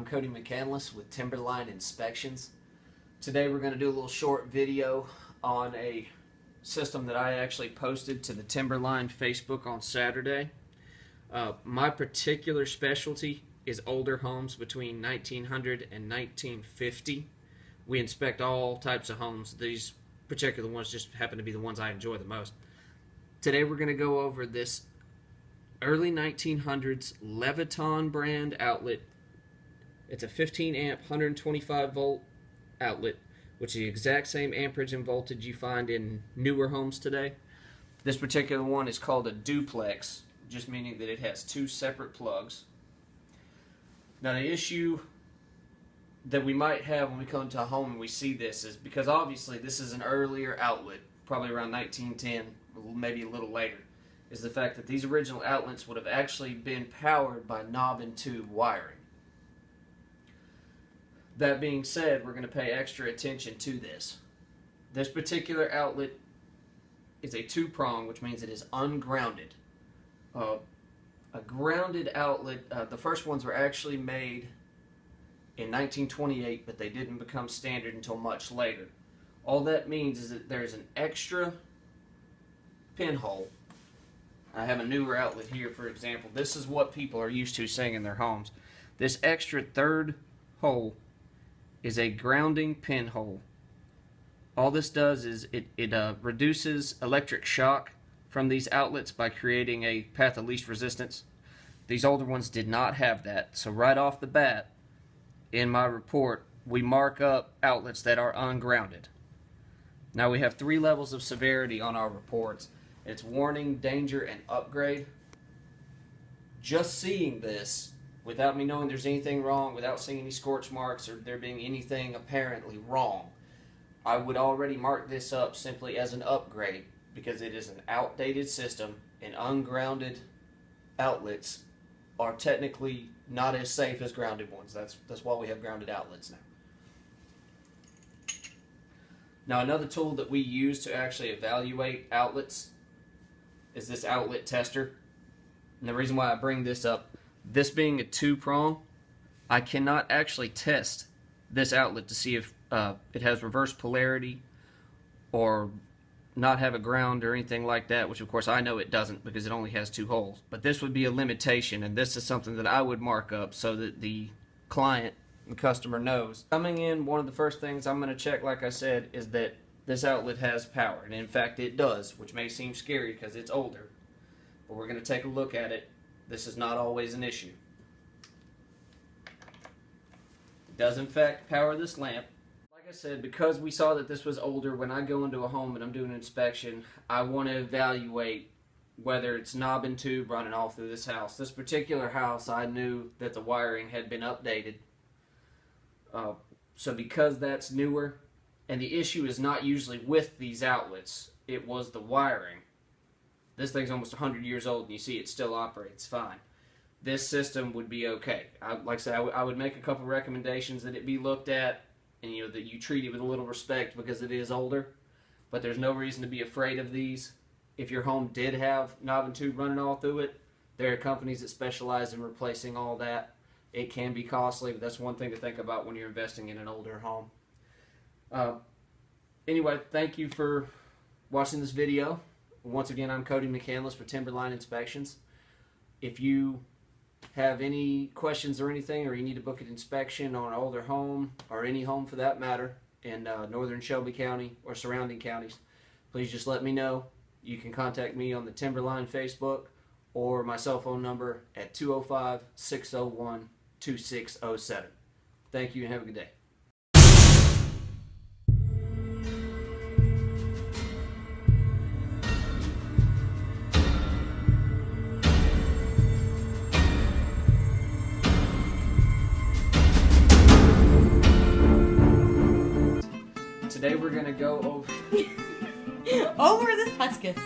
I'm Cody McCandless with Timberline Inspections. Today we're going to do a little short video on a system that I actually posted to the Timberline Facebook on Saturday. My particular specialty is older homes between 1900 and 1950. We inspect all types of homes. These particular ones just happen to be the ones I enjoy the most. Today we're going to go over this early 1900s Leviton brand outlet. It's a 15 amp 125 volt outlet, which is the exact same amperage and voltage you find in newer homes today. This particular one is called a duplex, just meaning that it has two separate plugs. Now the issue that we might have when we come to a home and we see this is because obviously this is an earlier outlet, probably around 1910, maybe a little later, is the fact that these original outlets would have actually been powered by knob and tube wiring. That being said, we're going to pay extra attention to this. This particular outlet is a two-prong, which means it is ungrounded. A grounded outlet, the first ones were actually made in 1928, but they didn't become standard until much later. All that means is that there's an extra pinhole. I have a newer outlet here, for example. This is what people are used to seeing in their homes. This extra third hole is a grounding pinhole. All this does is it reduces electric shock from these outlets by creating a path of least resistance. These older ones did not have that. So right off the bat, in my report, we mark up outlets that are ungrounded. Now we have 3 levels of severity on our reports. It's warning, danger, and upgrade. Just seeing this, without me knowing there's anything wrong, without seeing any scorch marks or there being anything apparently wrong, I would already mark this up simply as an upgrade because it is an outdated system and ungrounded outlets are technically not as safe as grounded ones. That's why we have grounded outlets now. Now another tool that we use to actually evaluate outlets is this outlet tester. And the reason why I bring this up, this being a two-prong, I cannot actually test this outlet to see if it has reverse polarity or not have a ground or anything like that, which of course I know it doesn't because it only has 2 holes. But this would be a limitation, and this is something that I would mark up so that the client and customer knows. Coming in, one of the first things I'm going to check, like I said, is that this outlet has power, and in fact it does, which may seem scary because it's older, but we're going to take a look at it. This is not always an issue. It does in fact power this lamp. Like I said, because we saw that this was older, when I go into a home and I'm doing an inspection, I want to evaluate whether it's knob and tube running all through this house. This particular house, I knew that the wiring had been updated. So because that's newer, and the issue is not usually with these outlets, it was the wiring. This thing's almost 100 years old and you see it still operates fine. This system would be okay. Like I said, I would make a couple recommendations that it be looked at and that you treat it with a little respect because it is older. But there's no reason to be afraid of these. If your home did have knob and tube running all through it, there are companies that specialize in replacing all that. It can be costly, but that's one thing to think about when you're investing in an older home. Anyway, thank you for watching this video. Once again, I'm Cody McCandless for Timberline Inspections. If you have any questions or anything, or you need to book an inspection on an older home, or any home for that matter, in northern Shelby County or surrounding counties, please just let me know. You can contact me on the Timberline Facebook or my cell phone number at 205-601-2607. Thank you and have a good day. Today we're going to go over over the huskus.